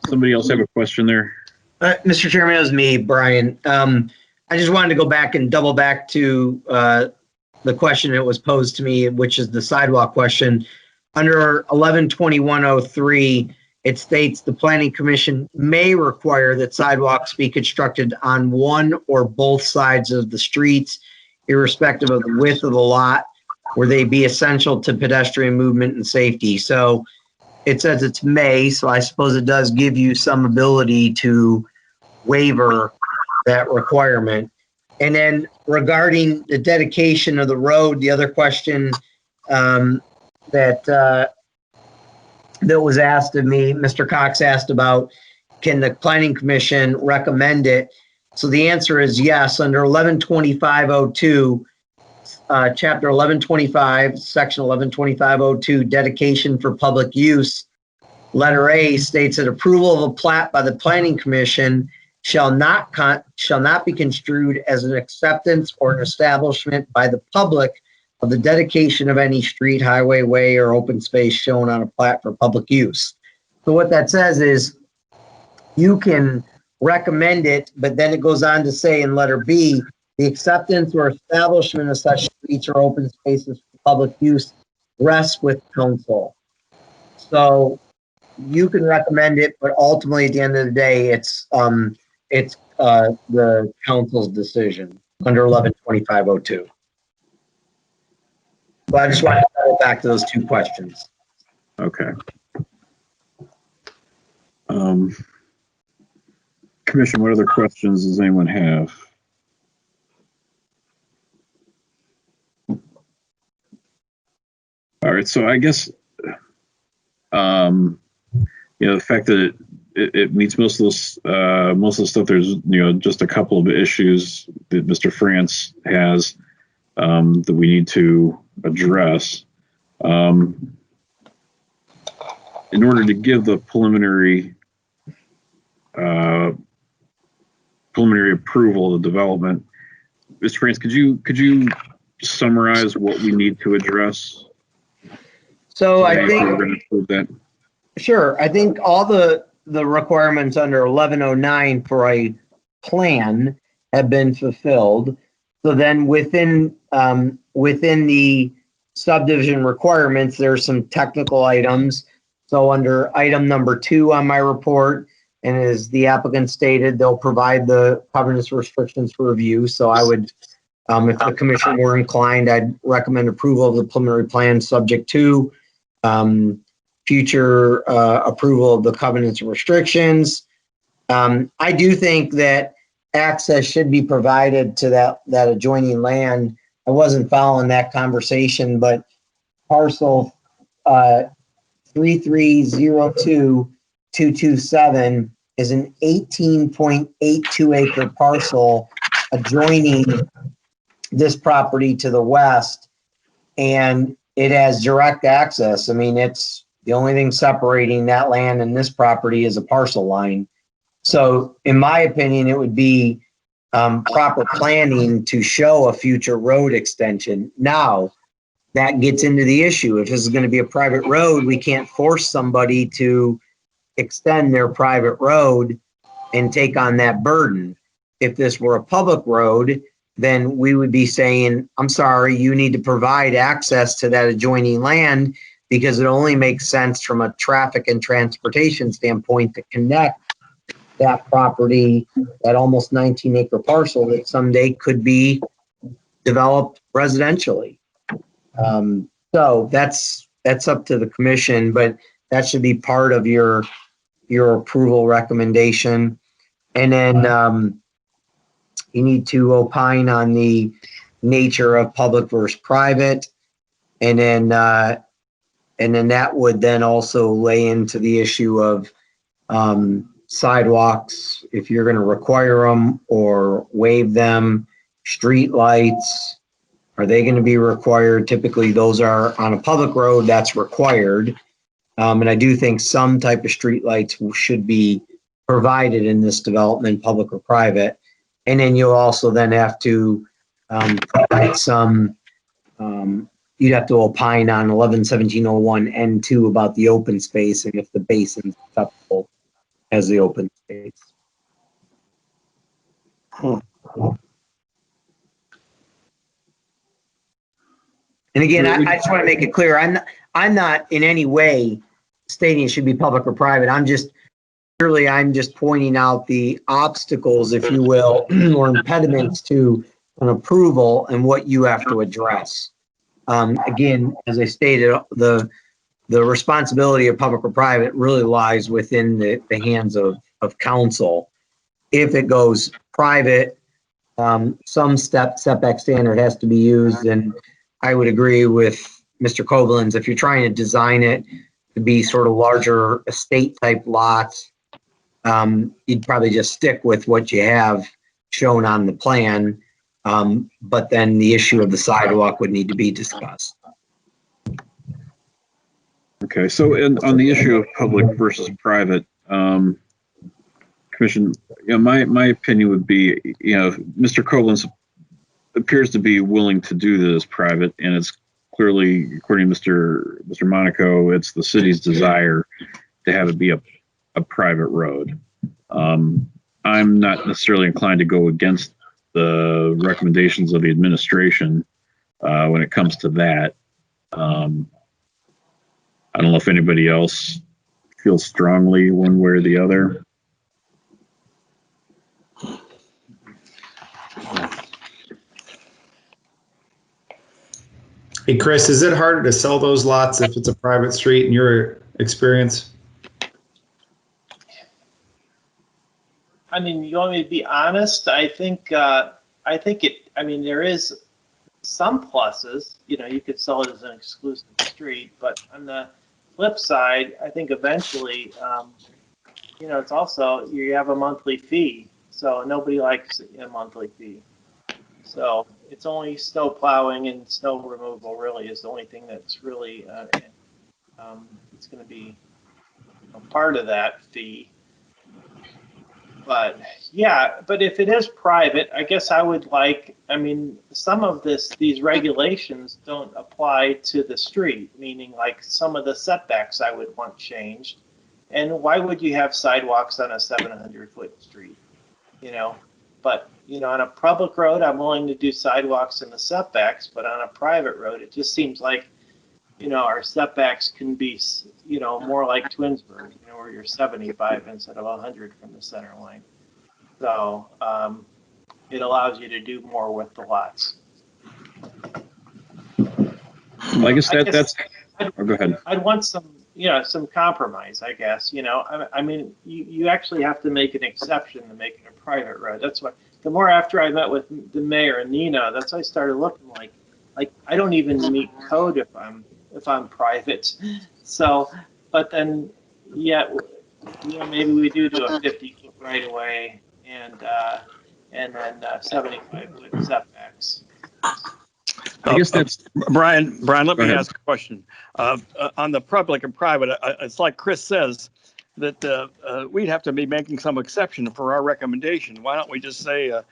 Somebody else have a question there? Mr. Chairman, it was me, Brian. I just wanted to go back and double back to the question that was posed to me, which is the sidewalk question. Under 112103, it states the Planning Commission may require that sidewalks be constructed on one or both sides of the streets, irrespective of the width of the lot, where they be essential to pedestrian movement and safety. So it says it's may, so I suppose it does give you some ability to waiver that requirement. And then regarding the dedication of the road, the other question that was asked of me, Mr. Cox asked about, can the Planning Commission recommend it? So the answer is yes. Under 112502, chapter 1125, section 112502, dedication for public use. Letter A states that approval of a plat by the Planning Commission shall not be construed as an acceptance or an establishment by the public of the dedication of any street, highway, way, or open space shown on a plat for public use. So what that says is you can recommend it, but then it goes on to say in letter B, the acceptance or establishment of such streets or open spaces for public use rests with council. So you can recommend it, but ultimately at the end of the day, it's the council's decision under 112502. So I just wanted to go back to those two questions. Okay. Commission, what other questions does anyone have? All right, so I guess, the fact that it meets most of the stuff, there's, just a couple of issues that Mr. France has that we need to address. In order to give the preliminary approval of the development, Mr. France, could you summarize what we need to address? So I think we're going to approve that. Sure. I think all the requirements under 1109 for a plan have been fulfilled. So then within the subdivision requirements, there's some technical items. So under item number 2 on my report, and as the applicant stated, they'll provide the covenants restrictions for review. So I would, if the commission were inclined, I'd recommend approval of the preliminary plan subject to future approval of the covenants and restrictions. I do think that access should be provided to that adjoining land. I wasn't following that conversation, but parcel 3302227 is an 18.82 acre parcel adjoining this property to the west, and it has direct access. I mean, it's the only thing separating that land and this property is a parcel line. So in my opinion, it would be proper planning to show a future road extension. Now, that gets into the issue. If this is going to be a private road, we can't force somebody to extend their private road and take on that burden. If this were a public road, then we would be saying, I'm sorry, you need to provide access to that adjoining land because it only makes sense from a traffic and transportation standpoint to connect that property, that almost 19 acre parcel that someday could be developed residentially. So that's up to the commission, but that should be part of your approval recommendation. And then you need to opine on the nature of public versus private. And then that would then also lay into the issue of sidewalks, if you're going to require them or waive them, street lights, are they going to be required? Typically, those are on a public road, that's required. And I do think some type of street lights should be provided in this development, public or private. And then you'll also then have to provide some, you'd have to opine on 111701 N2 about the open space and if the basin's acceptable as the open space. And again, I just want to make it clear, I'm not in any way stating it should be public or private. I'm just pointing out the obstacles, if you will, or impediments to an approval and what you have to address. Again, as I stated, the responsibility of public or private really lies within the hands of council. If it goes private, some setback standard has to be used, and I would agree with Mr. Koblenz. If you're trying to design it to be sort of larger estate type lots, you'd probably just stick with what you have shown on the plan. But then the issue of the sidewalk would need to be discussed. Okay, so on the issue of public versus private, Commission, my opinion would be, Mr. Koblenz appears to be willing to do this private, and it's clearly, according to Mr. Monaco, it's the city's desire to have it be a private road. I'm not necessarily inclined to go against the recommendations of the administration when it comes to that. I don't know if anybody else feels strongly one way or the other. Hey, Chris, is it harder to sell those lots if it's a private street in your experience? I mean, you want me to be honest? I think there is some pluses. You could sell it as an exclusive street, but on the flip side, I think eventually, it's also, you have a monthly fee. So nobody likes a monthly fee. So it's only snow plowing and snow removal really is the only thing that's really, it's going to be a part of that fee. But yeah, but if it is private, I guess I would some of these regulations don't apply to the street, meaning like some of the setbacks I would want changed. And why would you have sidewalks on a 700-foot street? But on a public road, I'm willing to do sidewalks and the setbacks, but on a private road, it just seems like, our setbacks can be, more like Twinsburg, where you're 75 instead of 100 from the center line. So it allows you to do more with the lots. Well, I guess that's. Oh, go ahead. I'd want some compromise, I guess. You actually have to make an exception to make it a private road. That's why. The more after I met with the mayor and Nina, that's why I started looking like I don't even meet code if I'm private. So, but then, maybe we do a 50-foot right away and then 75-foot setbacks. I guess that's Brian, let me ahead. ask a question. On the public and private, it's like Chris says that we'd have to be making some exception for our recommendation. Why don't we just say, in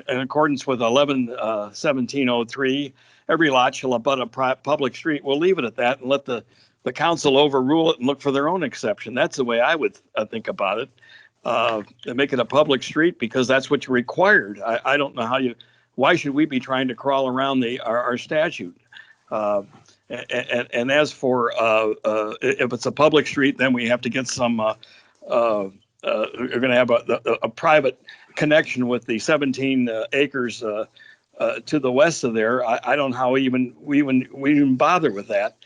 accordance with 11-1703, every lot shall abut a public street. We'll leave it at that and let the council overrule it and look for their own exception. That's the way I would think about it. And make it a public street because that's what's required. I don't know why should we be trying to crawl around our statute? And as for if it's a public street, then we have to get some. We're going to have a private connection with the 17 acres to the west of there. I don't know how we even bother with that.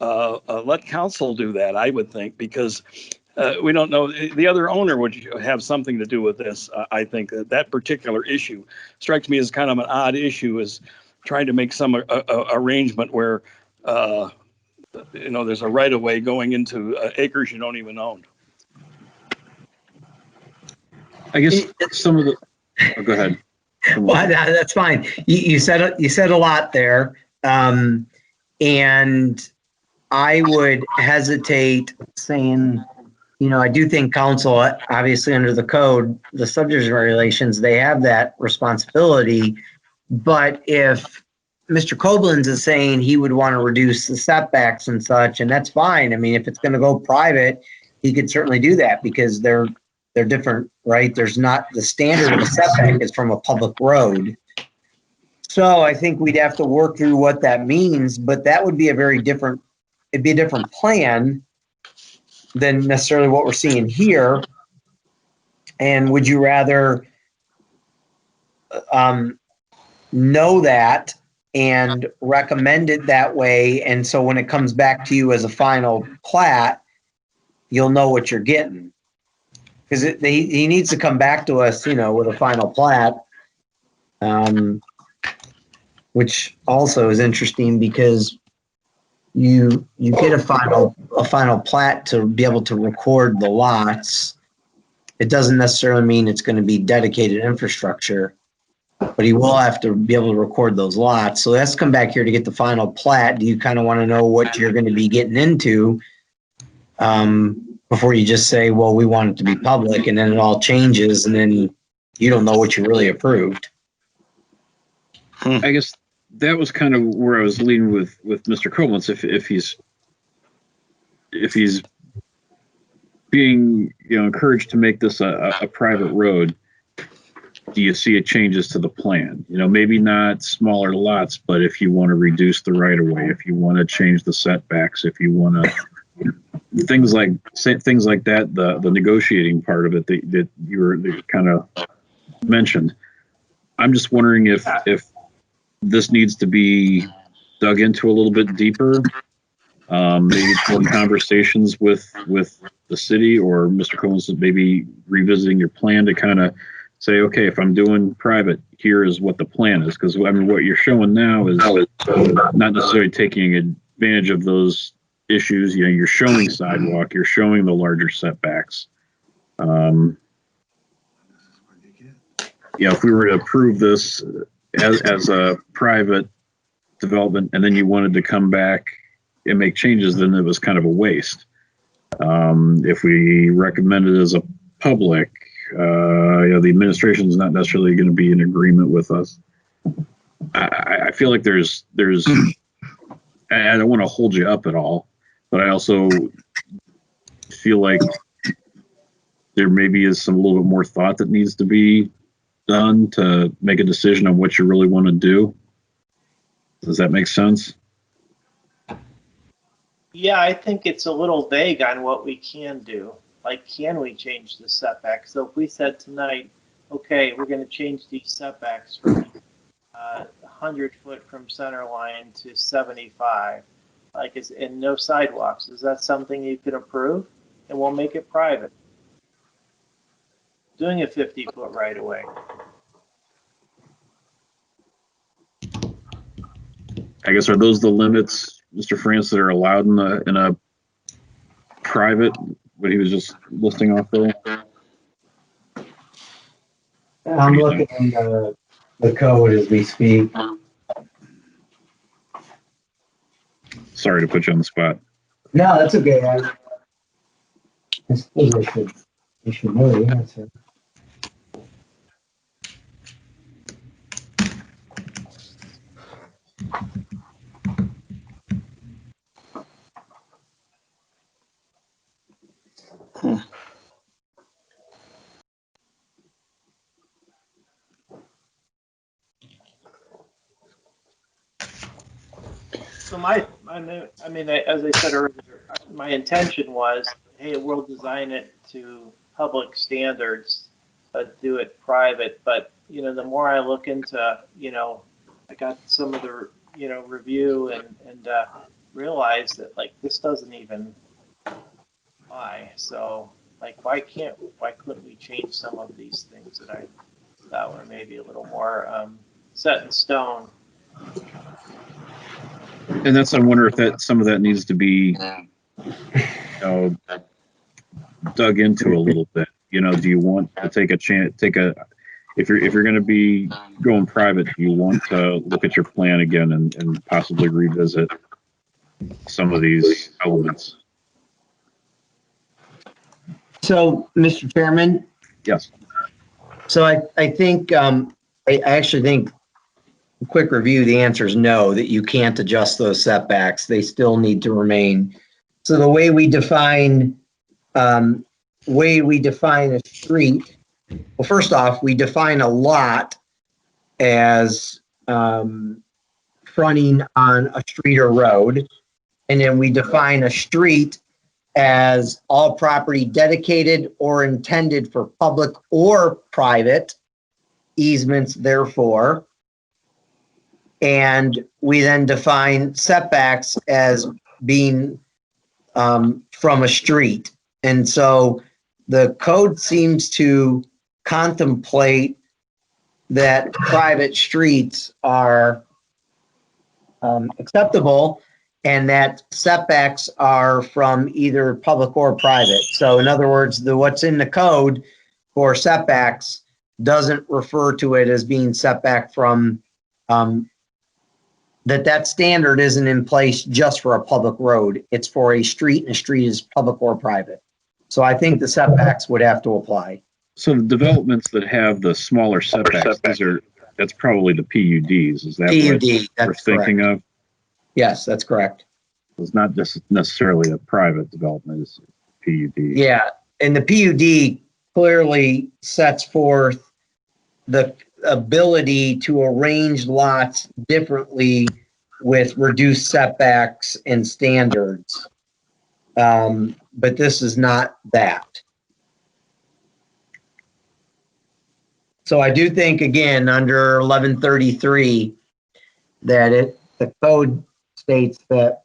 Let council do that, I would think, because we don't know. The other owner would have something to do with this. I think that particular issue strikes me as kind of an odd issue, is trying to make some arrangement where there's a right of way going into acres you don't even own. I guess some of the. Oh, go ahead. Well, that's fine. You said a lot there, and I would hesitate saying, I do think council, obviously under the code, the subdivision regulations, they have that responsibility. But if Mr. Koblenz is saying he would want to reduce the setbacks and such, and that's fine. I mean, if it's going to go private, he could certainly do that because they're different, right? There's not the standard of a setback is from a public road. So I think we'd have to work through what that means, but that would be it'd be a different plan than necessarily what we're seeing here. And would you rather know that and recommend it that way, and so when it comes back to you as a final plat, you'll know what you're getting? Because he needs to come back to us, with a final plat, which also is interesting because you get a final plat to be able to record the lots. It doesn't necessarily mean it's going to be dedicated infrastructure. but he will have to be able to record those lots. So that's come back here to get the final plat. Do you kind of want to know what you're going to be getting into before you just say, well, we want it to be public, and then it all changes, and then you don't know what you really approved? I guess that was kind of where I was leading with Mr. Koblenz. If he's being encouraged to make this a private road, do you see it changes to the plan? Maybe not smaller lots, but if you want to reduce the right of way, if you want to change the setbacks, if you want to things like that, the negotiating part of it that you kind of mentioned. I'm just wondering if this needs to be dug into a little bit deeper. Maybe some conversations with the city or Mr. Combs, maybe revisiting your plan to kind of say, okay, if I'm doing private, here is what the plan is. Because what you're showing now is not necessarily taking advantage of those issues. You're showing sidewalk, you're showing the larger setbacks. If we were to approve this as a private development, and then you wanted to come back and make changes, then it was kind of a waste. If we recommend it as a public, the administration is not necessarily going to be in agreement with us. I feel like there's I don't want to hold you up at all, but I also feel like there maybe is a little bit more thought that needs to be done to make a decision on what you really want to do. Does that make sense? Yeah, I think it's a little vague on what we can do. Like, can we change the setback? So if we said tonight, okay, we're going to change these setbacks from 100 foot from center line to 75, and no sidewalks, is that something you could approve? And we'll make it private. Doing a 50-foot right away. I guess, are those the limits, Mr. France, that are allowed in a private, what he was just listing off there? I'm looking in the code as we speak. Sorry to put you on the spot. No, that's okay. I suppose I should know the answer. So as I said earlier, my intention was, hey, we'll design it to public standards, but do it private. But, the more I look into, I got some of the, review and realized that, this doesn't even apply. So, why couldn't we change some of these things that I thought were maybe a little more set in stone? And I wonder if some of that needs to be, dug into a little bit. Do you want to take a chance? If you're going to be going private, do you want to look at your plan again and possibly revisit some of these elements? So, Mr. Chairman. Yes. So I think I actually think. Quick review, the answer is no, that you can't adjust those setbacks. They still need to remain. So the way we define a street, well, first off, we define a lot as fronting on a street or road. And then we define a street as all property dedicated or intended for public or private easements, therefore. And we then define setbacks as being from a street. And so the code seems to contemplate that private streets are acceptable and that setbacks are from either public or private. So in other words, what's in the code for setbacks doesn't refer to it as being set back from, that standard isn't in place just for a public road. It's for a street, and a street is public or private. So I think the setbacks would have to apply. So the developments that have the smaller setbacks, that's probably the PUDs. Is that PUD, what we're that's thinking correct. of? Yes, that's correct. It's not just necessarily a private development, it's PUD. Yeah, and the PUD clearly sets forth the ability to arrange lots differently with reduced setbacks and standards. But this is not that. So I do think, again, under 1133, that the code states that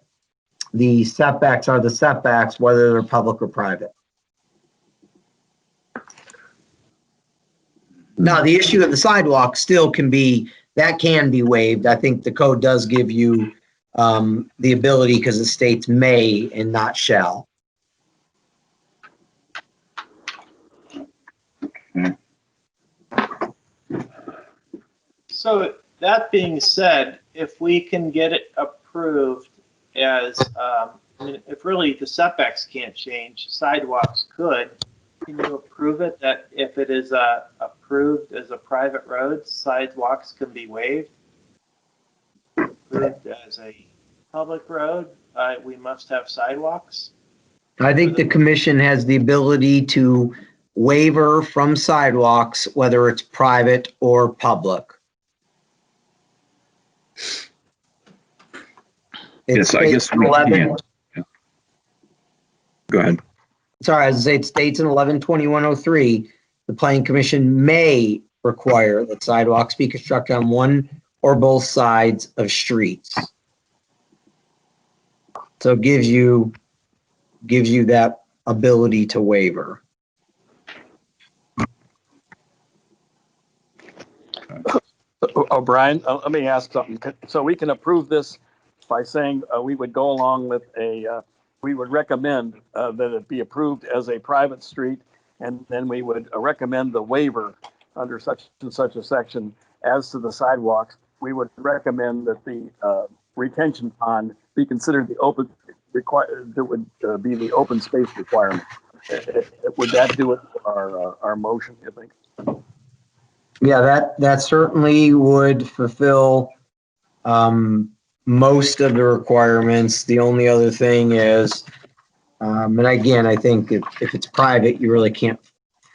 the setbacks are the setbacks, whether they're public or private. Now, the issue of the sidewalk still can be waived. I think the code does give you the ability, because it states may and not shall. So that being said, if we can get it approved as, I mean, if really the setbacks can't change, sidewalks could, can you approve it that if it is approved as a private road, sidewalks can be waived? Approved as a public road, we must have sidewalks? I think the commission has the ability to waiver from sidewalks, whether it's private or public. Yes, I guess we can. Yeah. Go ahead. Sorry, as I say, it states in 112103, the planning commission may require that sidewalks be constructed on one or both sides of streets. So it gives you that ability to waiver. O'Brien, let me ask something. So we can approve this by saying we would go along with we would recommend that it be approved as a private street, and then we would recommend the waiver under such and such a section. As to the sidewalks, we would recommend that the retention pond be considered the open that would be the open space requirement. Would that do it for our motion, you think? Yeah, that certainly would fulfill most of the requirements. The only other thing is, and again, I think if it's private, you really can't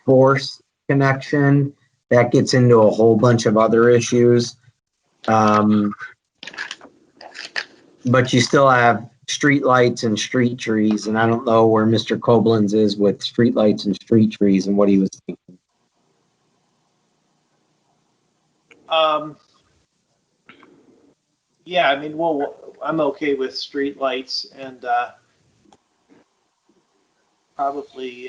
force connection. That gets into a whole bunch of other issues. But you still have street lights and street trees, and I don't know where Mr. Koblenz is with street lights and street trees and what he was thinking. Yeah, I mean, well, I'm okay with street lights and probably,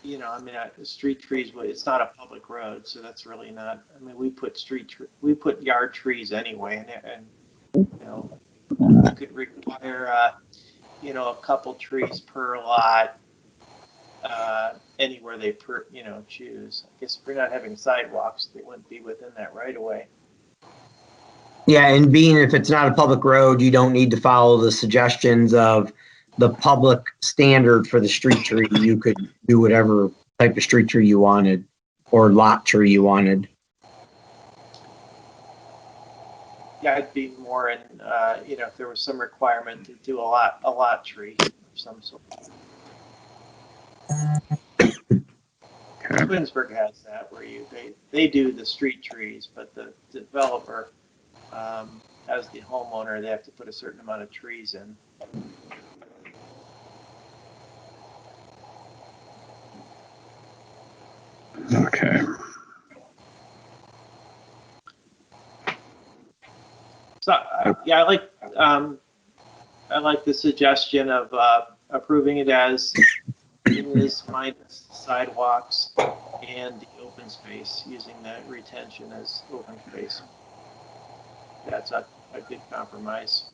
you know, I mean, street trees, it's not a public road, so that's really not, I mean, we put yard trees anyway, and you know, you could require, you know, a couple trees per lot, anywhere they choose. I guess if we're not having sidewalks, they wouldn't be within that right of way. Yeah, and being if it's not a public road, you don't need to follow the suggestions of the public standard for the street tree. You could do whatever type of street tree you wanted or lot tree you wanted. Yeah, I'd be more in, you know, if there was some requirement to do a lot tree of some sort. Twinsburg has that where they do the street trees, but the developer, as the homeowner, they have to put a certain amount of trees in. Okay. So yeah, I like the suggestion of approving it as is minus sidewalks and the open space, using the retention as open space. That's a good compromise.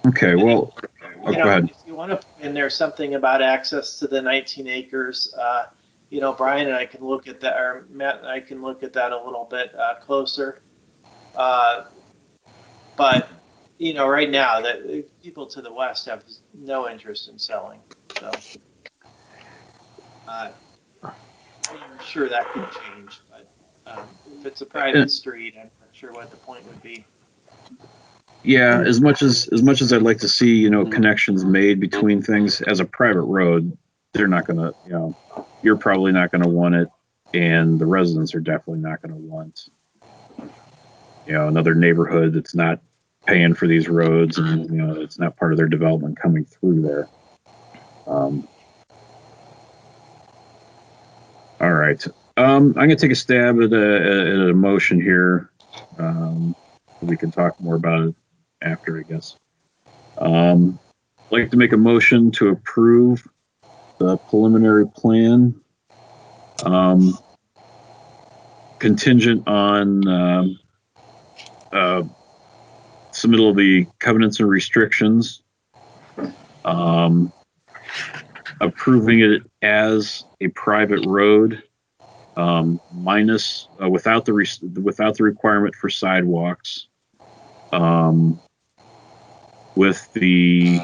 Okay, well, You go know, ahead. if you want to put in there something about access to the 19 acres, Brian and I can look at that, or Matt and I can look at that a little bit closer. But right now, the people to the west have no interest in selling. So I'm sure that could change. But if it's a private street, I'm not sure what the point would be. Yeah, as much as I'd like to see, connections made between things, as a private road, they're not gonna, you're probably not gonna want it, and the residents are definitely not gonna want, another neighborhood that's not paying for these roads, and it's not part of their development coming through there. All right, I'm gonna take a stab at a motion here. We can talk more about it after, I guess. I'd like to make a motion to approve the preliminary plan, contingent on submittal of the covenants and restrictions, approving it as a private road, minus without the requirement for sidewalks, with the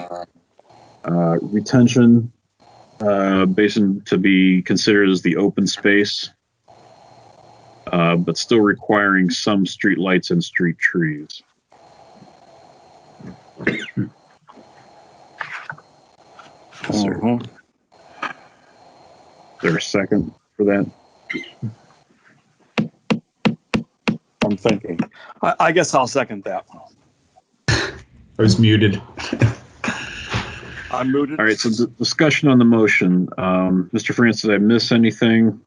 retention basin to be considered as the open space, but still requiring some street lights and street trees. Mhm. Is there a second for that? I'm thinking. I guess I'll second that. I was muted. I'm muted. All right, so the discussion on the motion. Mr. France, did I miss anything?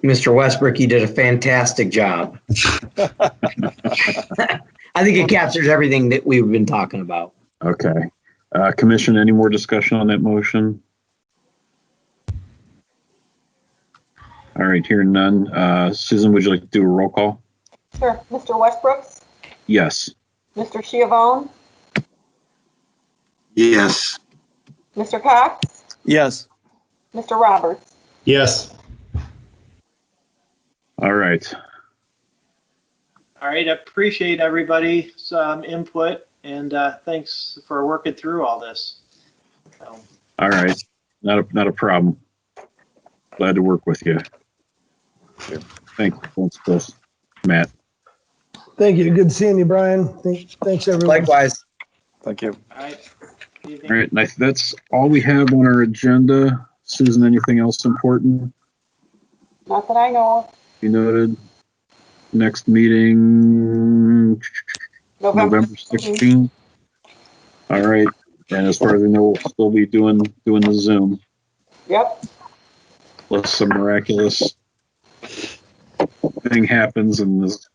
Mr. Westbrook, you did a fantastic job. I think it captures everything that we've been talking about. Okay. Commission, any more discussion on that motion? All right, hearing none. Susan, would you like to do a roll call? Sure. Mr. Westbrooks, Yes. Mr. Schiavone, Yes. Mr. Cox, Yes. Mr. Roberts. Yes. All right. All right, appreciate everybody's input, and thanks for working through all this. So, All right. Not a problem. Glad to work with you. Thanks, Chris. Matt. Thank you. Good seeing you, Brian. Thanks, everyone. Likewise. Thank you. all right. All right, that's all we have on our agenda. Susan, anything else important Not that I know of. you noted? Next meeting, November November 16th. All right, and as far as I know, we'll still be doing the Zoom, Yep. unless some miraculous thing happens and this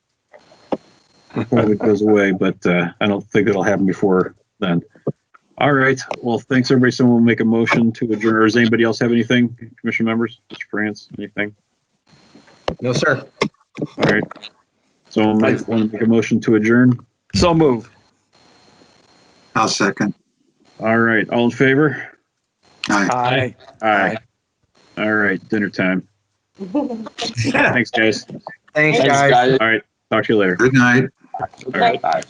COVID goes away, but I don't think it'll happen before then. All right, well, thanks everybody. Someone will make a motion to adjourn. Or does anybody else have anything? Commission members, Mr. France, anything? No, sir. All right. So might want to make a motion to adjourn. So move. I'll second. All right. All in favor? Aye. Aye. Aye. All right. Dinner time. Thanks, guys. Thanks, Thanks, guys. guys. All right. Talk to you later. Good night. All right. Bye.